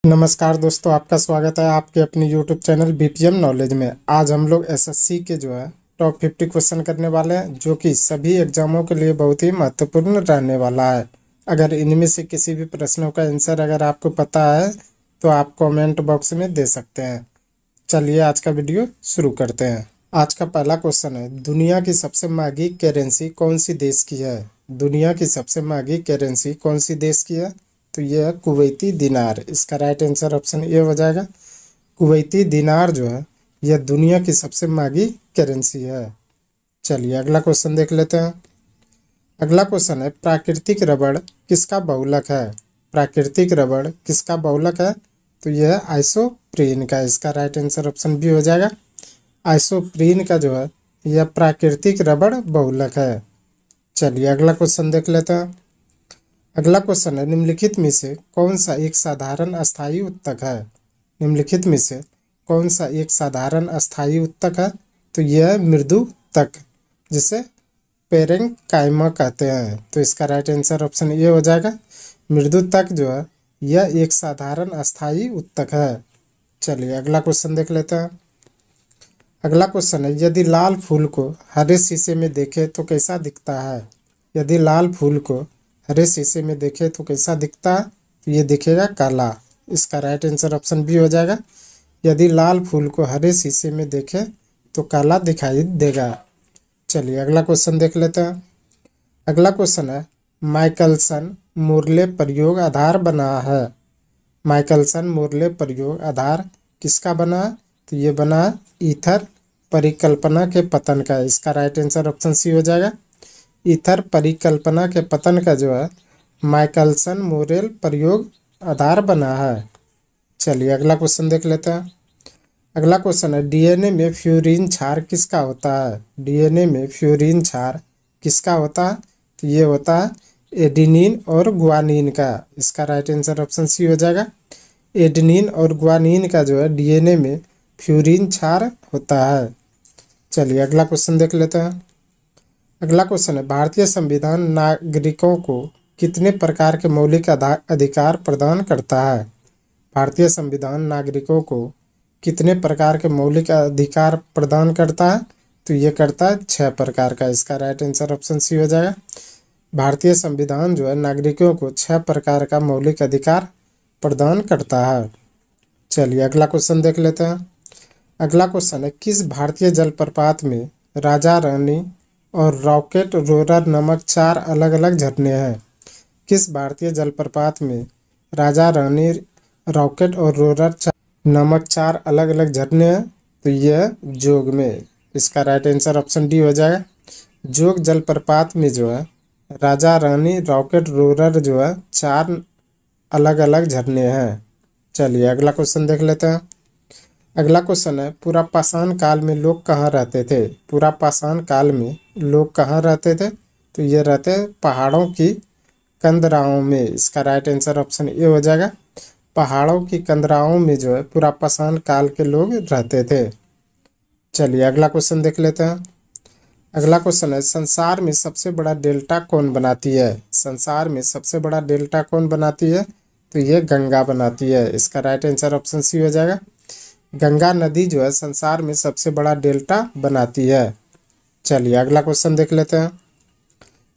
नमस्कार दोस्तों, आपका स्वागत है आपके अपने YouTube चैनल बीपीएम नॉलेज में। आज हम लोग एसएससी के टॉप 50 क्वेश्चन करने वाले हैं, जो कि सभी एग्जामों के लिए बहुत ही महत्वपूर्ण रहने वाला है। अगर इनमें से किसी भी प्रश्नों का आंसर अगर आपको पता है तो आप कमेंट बॉक्स में दे सकते हैं। चलिए आज का वीडियो शुरू करते हैं। आज का पहला क्वेश्चन है, दुनिया की सबसे महंगी करेंसी कौन सी देश की है? दुनिया की सबसे महंगी करेंसी कौन सी देश की है? तो यह है कुवैती दिनार। इसका राइट आंसर ऑप्शन ए हो जाएगा। कुवैती दिनार जो है यह दुनिया की सबसे महंगी करेंसी है। चलिए अगला क्वेश्चन देख लेते हैं। अगला क्वेश्चन है, प्राकृतिक रबड़ किसका बहुलक है? प्राकृतिक रबड़ किसका बहुलक है? तो यह है आइसोप्रीन का। इसका राइट आंसर ऑप्शन बी हो जाएगा। आइसोप्रीन का जो है यह प्राकृतिक रबड़ बहुलक है। चलिए अगला क्वेश्चन देख लेते हैं। अगला क्वेश्चन है, निम्नलिखित में से कौन सा एक साधारण अस्थायी उत्तक है? निम्नलिखित में से कौन सा एक साधारण अस्थायी उत्तक है? तो यह है मृदु तक, जिसे पेरेंकाइमा कहते हैं। तो इसका राइट आंसर ऑप्शन ए हो जाएगा। मृदु तक जो है यह एक साधारण अस्थायी उत्तक है। चलिए अगला क्वेश्चन देख लेते हैं। अगला क्वेश्चन है, यदि लाल फूल को हरे शीशे में देखें तो कैसा दिखता है? यदि लाल फूल को हरे शीशे में देखें तो कैसा दिखता है? तो ये दिखेगा काला। इसका राइट आंसर ऑप्शन बी हो जाएगा। यदि लाल फूल को हरे शीशे में देखें तो काला दिखाई देगा। चलिए अगला क्वेश्चन देख लेते हैं। अगला क्वेश्चन है, माइकलसन मोर्ले प्रयोग आधार बना है। माइकलसन मोर्ले प्रयोग आधार किसका बना है? तो ये बना है ईथर परिकल्पना के पतन का। इसका राइट आंसर ऑप्शन सी हो जाएगा। ईथर परिकल्पना के पतन का जो है माइकलसन मोरेल प्रयोग आधार बना है। चलिए अगला क्वेश्चन देख लेते हैं। अगला क्वेश्चन है, डीएनए में फ्यूरीन क्षार किसका होता है? डीएनए में फ्यूरीन क्षार किसका होता है? तो ये होता है एडेनिन और ग्वानिन का। इसका राइट आंसर ऑप्शन सी हो जाएगा। एडेनिन और ग्वानिन का जो है डीएनए में फ्यूरीन क्षार होता है। चलिए अगला क्वेश्चन देख लेते हैं। अगला क्वेश्चन है, भारतीय संविधान नागरिकों को कितने प्रकार के मौलिक अधिकार प्रदान करता है? भारतीय संविधान नागरिकों को कितने प्रकार के मौलिक अधिकार प्रदान करता है? तो ये करता है 6 प्रकार का। इसका राइट आंसर ऑप्शन सी हो जाएगा। भारतीय संविधान जो है नागरिकों को 6 प्रकार का मौलिक अधिकार प्रदान करता है। चलिए अगला क्वेश्चन देख लेते हैं। अगला क्वेश्चन है, किस भारतीय जलप्रपात में राजा रानी और रॉकेट रोरर नामक 4 अलग अलग झरने हैं? किस भारतीय जलप्रपात में राजा रानी, रॉकेट और रोरर नामक 4 अलग अलग झरने हैं? तो यह जोग में। इसका राइट आंसर ऑप्शन डी हो जाएगा। जोग जलप्रपात में जो है राजा रानी, रॉकेट, रोरर जो है 4 अलग अलग झरने हैं। चलिए अगला क्वेश्चन देख लेते हैं। अगला क्वेश्चन है, पुरापाषाण काल में लोग कहाँ रहते थे? पुरापाषाण काल में लोग कहाँ रहते थे? तो ये रहते पहाड़ों की कंदराओं में। इसका राइट आंसर ऑप्शन ए हो जाएगा। पहाड़ों की कंदराओं में जो है पुरापाषाण काल के लोग रहते थे। चलिए अगला क्वेश्चन देख लेते हैं। अगला क्वेश्चन है, संसार में सबसे बड़ा डेल्टा कौन बनाती है? संसार में सबसे बड़ा डेल्टा कौन बनाती है? तो ये गंगा बनाती है। इसका राइट आंसर ऑप्शन सी हो जाएगा। गंगा नदी जो है संसार में सबसे बड़ा डेल्टा बनाती है। चलिए अगला क्वेश्चन देख लेते हैं।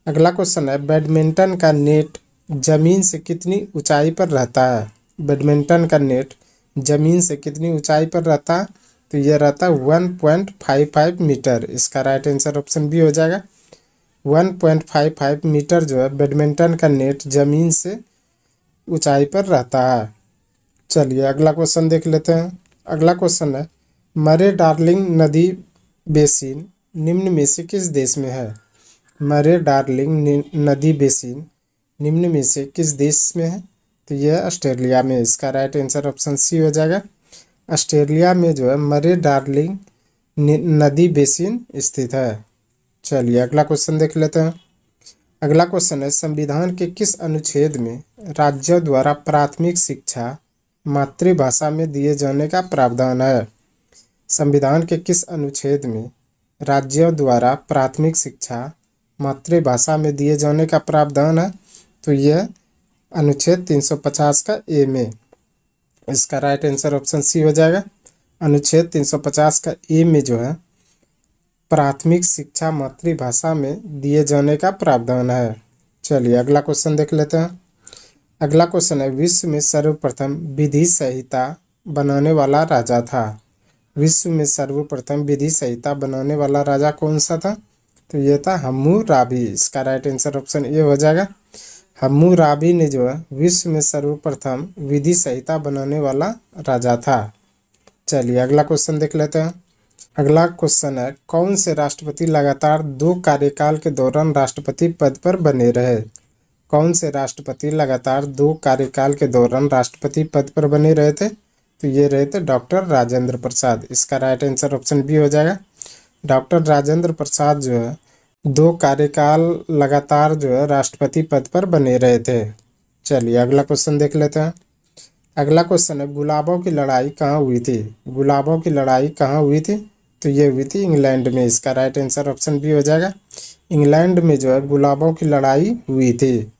अगला क्वेश्चन है, बैडमिंटन का नेट जमीन से कितनी ऊंचाई पर रहता है? बैडमिंटन का नेट जमीन से कितनी ऊंचाई पर रहता है? तो यह रहता है 1.55 मीटर। इसका राइट आंसर ऑप्शन बी हो जाएगा। 1.55 मीटर जो है बैडमिंटन का नेट जमीन से ऊंचाई पर रहता है। चलिए अगला क्वेश्चन देख लेते हैं। अगला क्वेश्चन है, मरे डार्लिंग नदी बेसिन निम्न में से किस देश में है? मरे डार्लिंग नदी बेसिन निम्न में से किस देश में है? तो यह ऑस्ट्रेलिया में। इसका राइट आंसर ऑप्शन सी हो जाएगा। ऑस्ट्रेलिया में जो है मरे डार्लिंग नदी बेसिन स्थित है। चलिए अगला क्वेश्चन देख लेते हैं। अगला क्वेश्चन है, संविधान के किस अनुच्छेद में राज्यों द्वारा प्राथमिक शिक्षा मातृभाषा में दिए जाने का प्रावधान है? संविधान के किस अनुच्छेद में राज्यों द्वारा प्राथमिक शिक्षा मातृभाषा में दिए जाने का प्रावधान है? तो यह अनुच्छेद 350 का ए में। इसका राइट आंसर ऑप्शन सी हो जाएगा। अनुच्छेद 350 का ए में जो है प्राथमिक शिक्षा मातृभाषा में दिए जाने का प्रावधान है। चलिए अगला क्वेश्चन देख लेते हैं। अगला क्वेश्चन है, विश्व में सर्वप्रथम विधि संहिता बनाने वाला राजा था। विश्व में सर्वप्रथम विधि संहिता बनाने वाला राजा कौन सा था? तो ये था हम्मुराबी। इसका राइट आंसर ऑप्शन ए हो जाएगा। हम्मुराबी ने जो है विश्व में सर्वप्रथम विधि संहिता बनाने वाला राजा था। चलिए अगला क्वेश्चन देख लेते हैं। अगला क्वेश्चन है, कौन से राष्ट्रपति लगातार 2 कार्यकाल के दौरान राष्ट्रपति पद पर बने रहे? कौन से राष्ट्रपति लगातार 2 कार्यकाल के दौरान राष्ट्रपति पद पर बने रहे थे? तो ये रहे थे डॉक्टर राजेंद्र प्रसाद। इसका राइट आंसर ऑप्शन बी हो जाएगा। डॉक्टर राजेंद्र प्रसाद जो है 2 कार्यकाल लगातार जो है राष्ट्रपति पद पर बने रहे थे। चलिए अगला क्वेश्चन देख लेते हैं। अगला क्वेश्चन है, गुलाबों की लड़ाई कहाँ हुई थी? गुलाबों की लड़ाई कहाँ हुई थी? तो ये हुई थी इंग्लैंड में। इसका राइट आंसर ऑप्शन बी हो जाएगा। इंग्लैंड में जो है गुलाबों की लड़ाई हुई थी।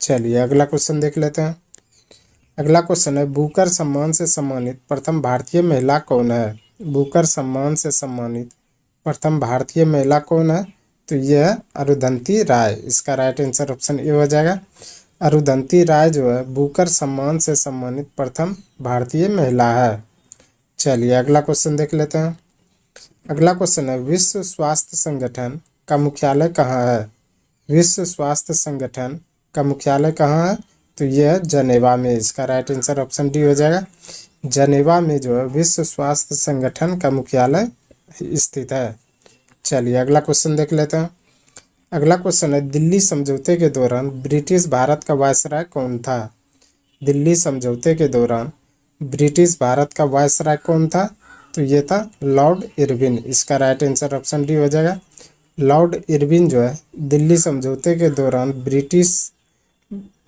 चलिए अगला क्वेश्चन देख लेते हैं। अगला क्वेश्चन है, बुकर सम्मान से सम्मानित प्रथम भारतीय महिला कौन है? बुकर सम्मान से सम्मानित प्रथम भारतीय महिला कौन है? तो यह अरुंधति राय। इसका राइट आंसर ऑप्शन ए हो जाएगा। अरुंधति राय जो है बुकर सम्मान से सम्मानित प्रथम भारतीय महिला है। चलिए अगला क्वेश्चन देख लेते हैं। अगला क्वेश्चन है, विश्व स्वास्थ्य संगठन का मुख्यालय कहाँ है? विश्व स्वास्थ्य संगठन का मुख्यालय कहाँ है? तो यह जनेवा में। इसका राइट आंसर ऑप्शन डी हो जाएगा। जनेवा में जो है विश्व स्वास्थ्य संगठन का मुख्यालय स्थित है। चलिए अगला क्वेश्चन देख लेते हैं। अगला क्वेश्चन है, दिल्ली समझौते के दौरान ब्रिटिश भारत का वायसराय कौन था? दिल्ली समझौते के दौरान ब्रिटिश भारत का वायसराय कौन था? तो ये था लॉर्ड इरविन। इसका राइट आंसर ऑप्शन डी हो जाएगा। लॉर्ड इरविन जो है दिल्ली समझौते के दौरान ब्रिटिश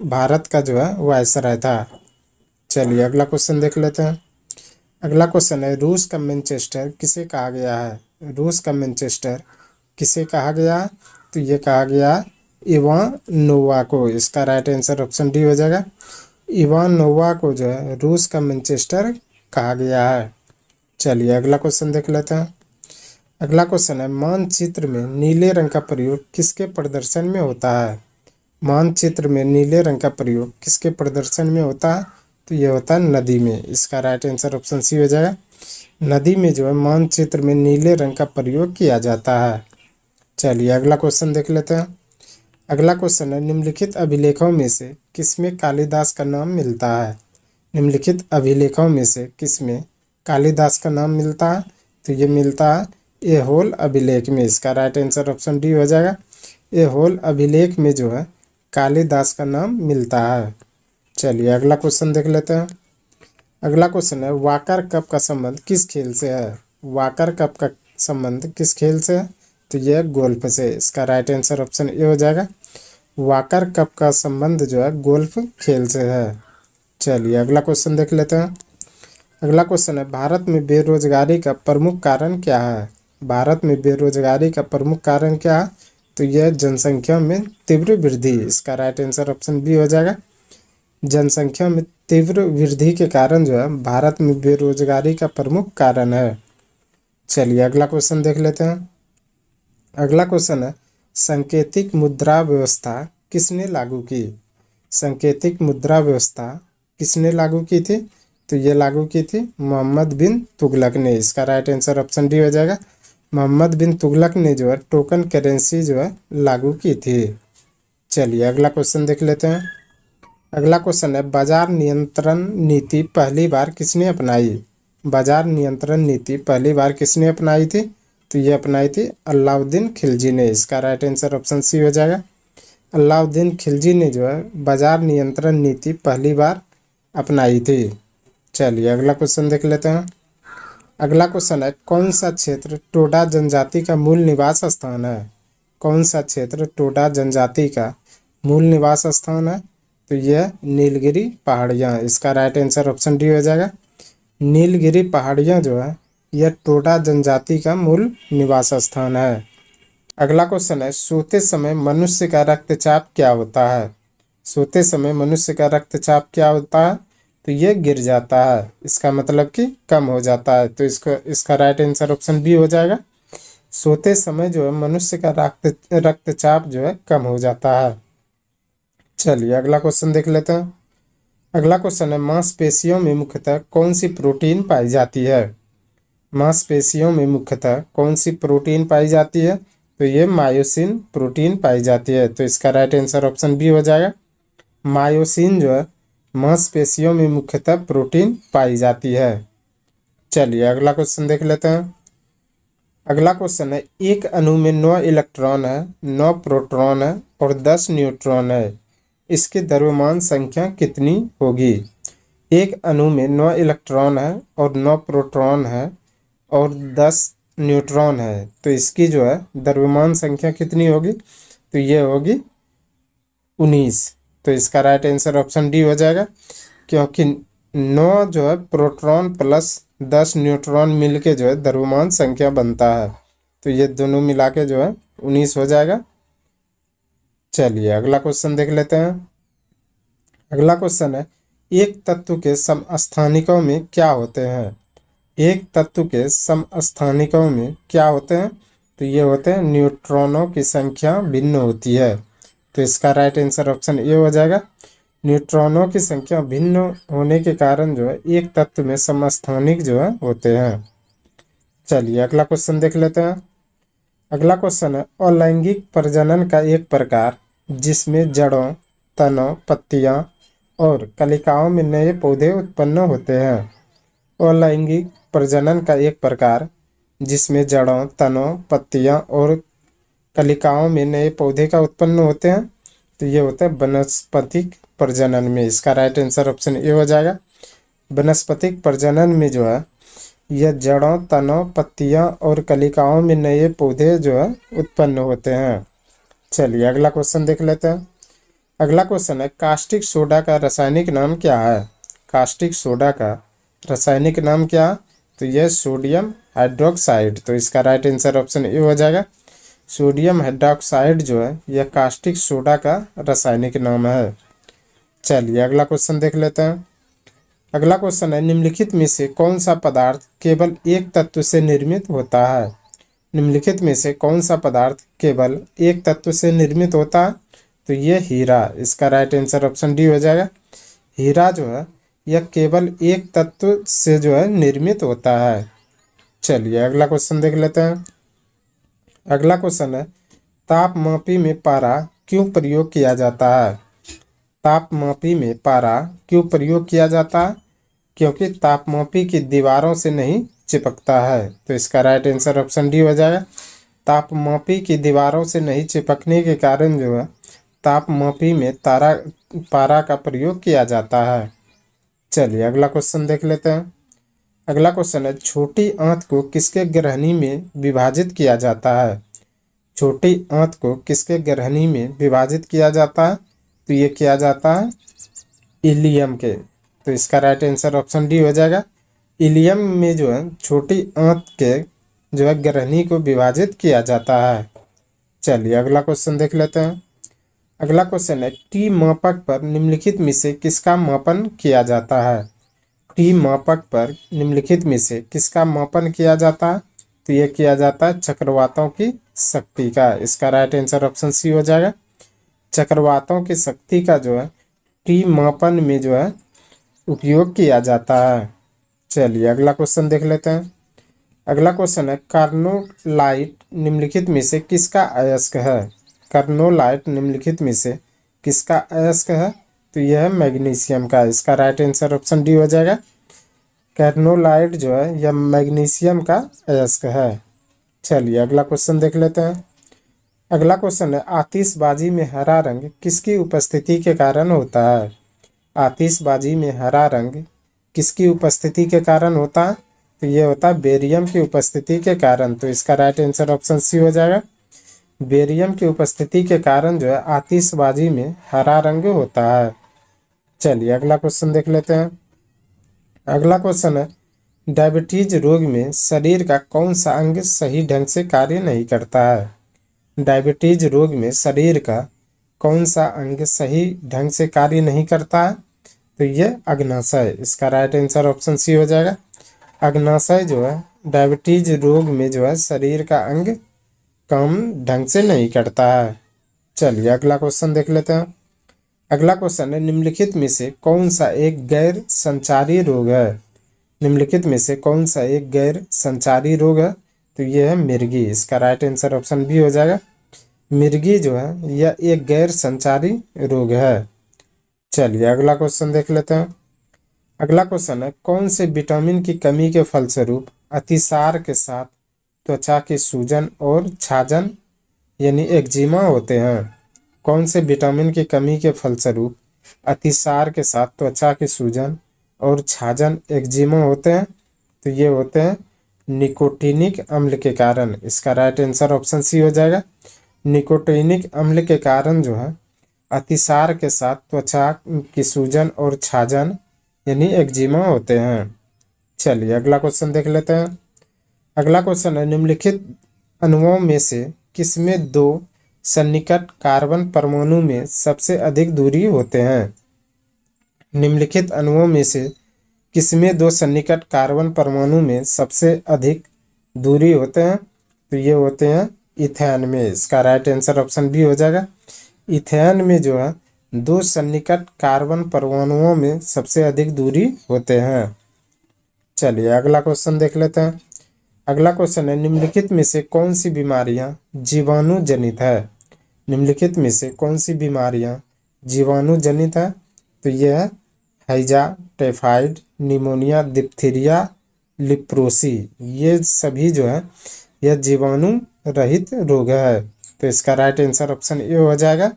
भारत का जो है वायसराय था। चलिए अगला क्वेश्चन देख लेते हैं। अगला क्वेश्चन है, रूस का मैनचेस्टर किसे कहा गया है? रूस का मैनचेस्टर किसे कहा गया? तो ये कहा गया इवानोवा को। इसका राइट आंसर ऑप्शन डी हो जाएगा। इवानोवा को जो है रूस का मैनचेस्टर कहा गया है। चलिए अगला क्वेश्चन देख लेते हैं। अगला क्वेश्चन है, मानचित्र में नीले रंग का प्रयोग किसके प्रदर्शन में होता है? मानचित्र में नीले रंग का प्रयोग किसके प्रदर्शन में होता है? तो ये होता है नदी में। इसका राइट आंसर ऑप्शन सी हो जाएगा। नदी में जो है मानचित्र में नीले रंग का प्रयोग किया जाता है। चलिए अगला क्वेश्चन देख लेते हैं। अगला क्वेश्चन है, निम्नलिखित अभिलेखों में से किसमें कालिदास का नाम मिलता है? निम्नलिखित अभिलेखों में से किसमें कालिदास का नाम मिलता है? तो ये मिलता है ऐहोल अभिलेख में। इसका राइट आंसर ऑप्शन डी हो जाएगा। ऐहोल अभिलेख में जो है कालिदास का नाम मिलता है। चलिए अगला क्वेश्चन देख लेते हैं। अगला क्वेश्चन है, वाकर कप का संबंध किस खेल से है? वाकर कप का संबंध किस खेल से है? तो यह गोल्फ से। इसका राइट आंसर ऑप्शन ए हो जाएगा। वाकर कप का संबंध जो है गोल्फ खेल से है। चलिए अगला क्वेश्चन देख लेते हैं। अगला क्वेश्चन है, भारत में बेरोजगारी का प्रमुख कारण क्या है? भारत में बेरोजगारी का प्रमुख कारण क्या है? तो यह जनसंख्या में तीव्र वृद्धि। इसका राइट आंसर ऑप्शन बी हो जाएगा। जनसंख्या में तीव्र वृद्धि के कारण जो है भारत में बेरोजगारी का प्रमुख कारण है। चलिए अगला क्वेश्चन देख लेते हैं। अगला क्वेश्चन है, सांकेतिक मुद्रा व्यवस्था किसने लागू की? सांकेतिक मुद्रा व्यवस्था किसने लागू की थी? तो ये लागू की थी मोहम्मद बिन तुगलक ने। इसका राइट आंसर ऑप्शन डी हो जाएगा। मोहम्मद बिन तुगलक ने जो है टोकन करेंसी जो है लागू की थी। चलिए अगला क्वेश्चन देख लेते हैं। अगला क्वेश्चन है, बाजार नियंत्रण नीति पहली बार किसने अपनाई? बाजार नियंत्रण नीति पहली बार किसने अपनाई थी? तो ये अपनाई थी अलाउद्दीन खिलजी ने। इसका राइट आंसर ऑप्शन सी हो जाएगा। अलाउद्दीन खिलजी ने जो है बाजार नियंत्रण नीति पहली बार अपनाई थी। चलिए अगला क्वेश्चन देख लेते हैं। अगला क्वेश्चन है, कौन सा क्षेत्र टोडा जनजाति का मूल निवास स्थान है? कौन सा क्षेत्र टोडा जनजाति का मूल निवास स्थान है? तो यह नीलगिरी पहाड़ियाँ। इसका राइट आंसर ऑप्शन डी हो जाएगा। नीलगिरी पहाड़ियाँ जो है यह टोडा जनजाति का मूल निवास स्थान है। अगला क्वेश्चन है, सोते समय मनुष्य का रक्तचाप क्या होता है? सोते समय मनुष्य का रक्तचाप क्या होता है? तो ये गिर जाता है, इसका मतलब कि कम हो जाता है। तो इसका राइट आंसर ऑप्शन बी हो जाएगा। सोते समय जो है मनुष्य का रक्तचाप जो है कम हो जाता है। चलिए अगला क्वेश्चन देख लेते हैं। अगला क्वेश्चन है, मांसपेशियों में मुख्यतः कौन सी प्रोटीन पाई जाती है? मांसपेशियों में मुख्यतः कौन सी प्रोटीन पाई जाती है? तो ये मायोसिन प्रोटीन पाई जाती है। तो इसका राइट आंसर ऑप्शन बी हो जाएगा। मायोसिन जो है मांसपेशियों में मुख्यतः प्रोटीन पाई जाती है। चलिए अगला क्वेश्चन देख लेते हैं। अगला क्वेश्चन है, एक अणु में 9 इलेक्ट्रॉन है, 9 प्रोटॉन है और 10 न्यूट्रॉन है, इसकी द्रव्यमान संख्या कितनी होगी? एक अणु में 9 इलेक्ट्रॉन है और 9 प्रोटॉन है और 10 न्यूट्रॉन है, तो इसकी जो है द्रव्यमान संख्या कितनी होगी? तो ये होगी 19। तो इसका राइट आंसर ऑप्शन डी हो जाएगा, क्योंकि 9 जो है प्रोटॉन प्लस 10 न्यूट्रॉन मिलके जो है द्रव्यमान संख्या बनता है। तो ये दोनों मिला के जो है 19 हो जाएगा। चलिए अगला क्वेश्चन देख लेते हैं। अगला क्वेश्चन है, एक तत्व के समस्थानिकों में क्या होते हैं? एक तत्व के समस्थानिकों में क्या होते हैं? तो ये होते हैं न्यूट्रॉनों की संख्या भिन्न होती है। तो इसका राइट आंसर ऑप्शन ए हो जाएगा। न्यूट्रॉनों की संख्या भिन्न होने के कारण जो है एक तत्व में समस्थानिक जो है होते हैं। चलिए अगला क्वेश्चन देख लेते हैं। अगला क्वेश्चन है, अलैंगिक प्रजनन का एक प्रकार जिसमें जड़ों, तनों, पत्तियां और कलिकाओं में नए पौधे उत्पन्न होते हैं। अलैंगिक प्रजनन का एक प्रकार जिसमें जड़ों, तनों, पत्तियां और कलिकाओं में नए पौधे का उत्पन्न होते हैं, तो ये होता है वनस्पतिक प्रजनन में। इसका राइट आंसर ऑप्शन ए हो जाएगा। वनस्पतिक प्रजनन में जो है यह जड़ों, तनों, पत्तियां और कलिकाओं में नए पौधे जो है उत्पन्न होते हैं। चलिए अगला क्वेश्चन देख लेते हैं। अगला क्वेश्चन है, कास्टिक सोडा का रासायनिक नाम क्या है? कास्टिक सोडा का रासायनिक नाम क्या है? तो यह सोडियम हाइड्रोक्साइड। तो इसका राइट आंसर ऑप्शन ए हो जाएगा। सोडियम हाइड्रोक्साइड जो है यह कास्टिक सोडा का रासायनिक नाम है। चलिए अगला क्वेश्चन देख लेते हैं। अगला क्वेश्चन है, निम्नलिखित में से कौन सा पदार्थ केवल एक तत्व से निर्मित होता है? निम्नलिखित में से कौन सा पदार्थ केवल एक तत्व से निर्मित होता है? तो ये हीरा। इसका राइट आंसर ऑप्शन डी हो जाएगा। हीरा जो है यह केवल एक तत्व से जो है निर्मित होता है। चलिए अगला क्वेश्चन देख लेते हैं। अगला क्वेश्चन है, तापमापी में पारा क्यों प्रयोग किया जाता है? तापमापी में पारा क्यों प्रयोग किया जाता है? क्योंकि तापमापी की दीवारों से नहीं चिपकता है। तो इसका राइट आंसर ऑप्शन डी हो जाएगा। तापमापी की दीवारों से नहीं चिपकने के कारण जो है तापमापी में पारा का प्रयोग किया जाता है। चलिए अगला क्वेश्चन देख लेते हैं। अगला क्वेश्चन है, छोटी आंत को किसके ग्रहणी में विभाजित किया जाता है? छोटी आंत को किसके ग्रहणी में विभाजित किया जाता है? तो ये किया जाता है इलियम के। तो इसका राइट आंसर ऑप्शन डी हो जाएगा। इलियम में जो है छोटी आंत के जो है ग्रहणी को विभाजित किया जाता है। चलिए अगला क्वेश्चन देख लेते हैं। अगला क्वेश्चन है, टी मापक पर निम्नलिखित में से किसका मापन किया जाता है? टी मापक पर निम्नलिखित में से किसका मापन किया जाता है? तो यह किया जाता है चक्रवातों की शक्ति का। इसका राइट आंसर ऑप्शन सी हो जाएगा। चक्रवातों की शक्ति का जो है टी मापन में जो है उपयोग किया जाता है। चलिए अगला क्वेश्चन देख लेते हैं। अगला क्वेश्चन है, कार्नोलाइट निम्नलिखित में से किसका अयस्क है? कार्नोलाइट निम्नलिखित में से किसका अयस्क है? तो यह है मैग्नीशियम का। इसका राइट आंसर ऑप्शन डी हो जाएगा। कार्नोलाइट जो है यह मैग्नीशियम का अयस्क है। चलिए अगला क्वेश्चन देख लेते हैं। अगला क्वेश्चन है, आतिशबाजी में हरा रंग किसकी उपस्थिति के कारण होता है? आतिशबाजी में हरा रंग किसकी उपस्थिति के कारण होता है? तो ये होता है बेरियम की उपस्थिति के कारण। तो इसका राइट आंसर ऑप्शन सी हो जाएगा। बेरियम की उपस्थिति के कारण जो है आतिशबाजी में हरा रंग होता है। चलिए अगला क्वेश्चन देख लेते हैं। अगला क्वेश्चन है, डायबिटीज रोग में शरीर का कौन सा अंग सही ढंग से कार्य नहीं करता है? डायबिटीज रोग में शरीर का कौन सा अंग सही ढंग से कार्य नहीं करता है? तो ये अग्नाशय, इसका राइट आंसर ऑप्शन सी हो जाएगा। अग्नाशय जो है डायबिटीज रोग में जो है शरीर का अंग काम ढंग से नहीं करता है। चलिए अगला क्वेश्चन देख लेते हैं। अगला क्वेश्चन है, निम्नलिखित में से कौन सा एक गैर संचारी रोग है? निम्नलिखित में से कौन सा एक गैर संचारी रोग है? तो यह है मिर्गी, इसका राइट आंसर ऑप्शन बी हो जाएगा। मिर्गी जो है यह एक गैर संचारी रोग है। चलिए अगला क्वेश्चन देख लेते हैं। अगला क्वेश्चन है, कौन से विटामिन की कमी के फलस्वरूप अतिसार के साथ त्वचा की सूजन और छाजन यानी एक्जिमा होते हैं? कौन से विटामिन की कमी के फलस्वरूप अतिसार के साथ त्वचा की सूजन और छाजन एक्जिमा होते हैं? तो ये होते हैं निकोटीनिक अम्ल के कारण, इसका राइट आंसर ऑप्शन सी हो जाएगा। निकोटीनिक अम्ल के कारण जो है अतिसार के साथ त्वचा की सूजन और छाजन यानी एक्जिमा होते हैं। चलिए अगला क्वेश्चन देख लेते हैं। अगला क्वेश्चन है, निम्नलिखित अणुओं में से किसमें दो सन्निकट कार्बन परमाणु में सबसे अधिक दूरी होते हैं? निम्नलिखित अणुओं में से किसमें दो सन्निकट कार्बन परमाणु में सबसे अधिक दूरी होते हैं? तो ये होते हैं इथेन में, इसका राइट आंसर ऑप्शन बी हो जाएगा। इथेन में जो है दो सन्निकट कार्बन परमाणुओं में सबसे अधिक दूरी होते हैं। चलिए अगला क्वेश्चन देख लेते हैं। अगला क्वेश्चन है, निम्नलिखित में से कौन सी बीमारियां जीवाणु जनित है? निम्नलिखित में से कौन सी बीमारियां जीवाणु जनित है? तो यह है हैजा, टाइफाइड, निमोनिया, डिप्थीरिया, लिप्रोसी। ये सभी जो है यह जीवाणु रहित रोग है। तो इसका राइट आंसर ऑप्शन ए हो जाएगा।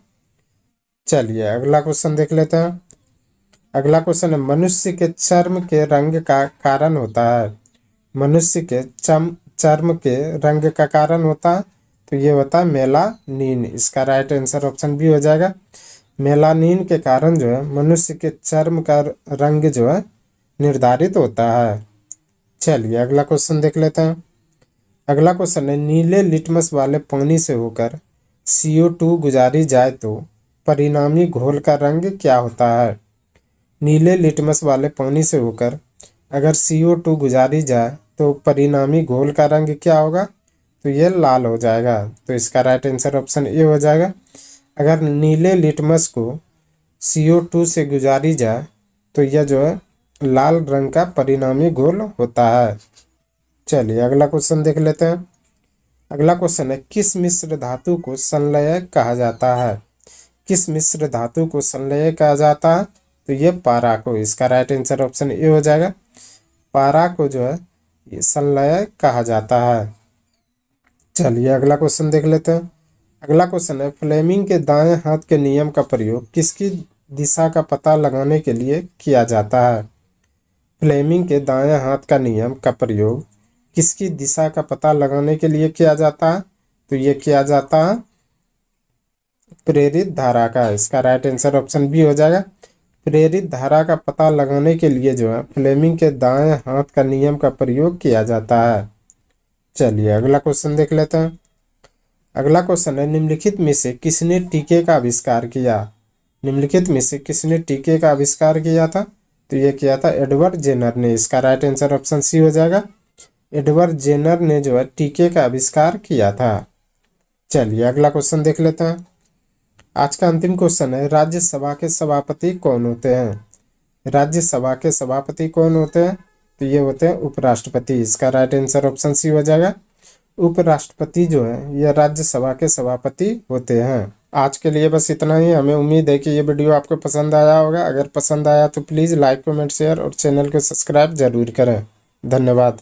चलिए अगला क्वेश्चन देख लेते हैं। अगला क्वेश्चन है, मनुष्य के चर्म के रंग का कारण होता है? मनुष्य के चर्म के रंग का कारण होता है? तो ये होता है मेलानिन, इसका राइट आंसर ऑप्शन बी हो जाएगा। मेलानिन के कारण जो है मनुष्य के चर्म का रंग जो है निर्धारित होता है। चलिए अगला क्वेश्चन देख लेते हैं। अगला क्वेश्चन है, नीले लिटमस वाले पानी से होकर CO2 गुजारी जाए तो परिणामी घोल का रंग क्या होता है? नीले लिटमस वाले पानी से होकर अगर CO2 गुजारी जाए तो परिणामी घोल का रंग क्या होगा? तो यह लाल हो जाएगा। तो इसका राइट आंसर ऑप्शन ए हो जाएगा। अगर नीले लिटमस को CO2 से गुजारी जाए तो यह जो है लाल रंग का परिणामी घोल होता है। चलिए अगला क्वेश्चन देख लेते हैं। अगला क्वेश्चन है, किस मिश्र धातु को संलयक कहा जाता है? किस मिश्र धातु को संलयक कहा जाता है? तो ये पारा को, इसका राइट आंसर ऑप्शन ए हो जाएगा। पारा को जो है ये संलयक कहा जाता है। चलिए अगला क्वेश्चन देख लेते हैं। अगला क्वेश्चन है, फ्लेमिंग के दाएं हाथ के नियम का प्रयोग किसकी दिशा का पता लगाने के लिए किया जाता है? फ्लेमिंग के दाएं हाथ का नियम का प्रयोग किसकी दिशा का पता लगाने के लिए किया जाता है? तो ये किया जाता है प्रेरित धारा का, इसका राइट आंसर ऑप्शन बी हो जाएगा। प्रेरित धारा का पता लगाने के लिए जो है फ्लेमिंग के दाएं हाथ का नियम का प्रयोग किया जाता है। चलिए अगला क्वेश्चन देख लेते हैं। अगला क्वेश्चन है, निम्नलिखित में से किसने टीके का आविष्कार किया? निम्नलिखित में से किसने टीके का आविष्कार किया था? तो ये किया था एडवर्ड जेनर ने, इसका राइट आंसर ऑप्शन सी हो जाएगा। एडवर्ड जेनर ने जो है टीके का आविष्कार किया था। चलिए अगला क्वेश्चन देख लेते हैं। आज का अंतिम क्वेश्चन है, राज्यसभा के सभापति कौन होते हैं? राज्यसभा के सभापति कौन होते हैं? तो ये होते हैं उपराष्ट्रपति, इसका राइट आंसर ऑप्शन सी हो जाएगा। उपराष्ट्रपति जो है यह राज्यसभा के सभापति होते हैं। आज के लिए बस इतना ही। हमें उम्मीद है कि ये वीडियो आपको पसंद आया होगा। अगर पसंद आया तो प्लीज़ लाइक, कमेंट, शेयर और चैनल को सब्सक्राइब जरूर करें। धन्यवाद।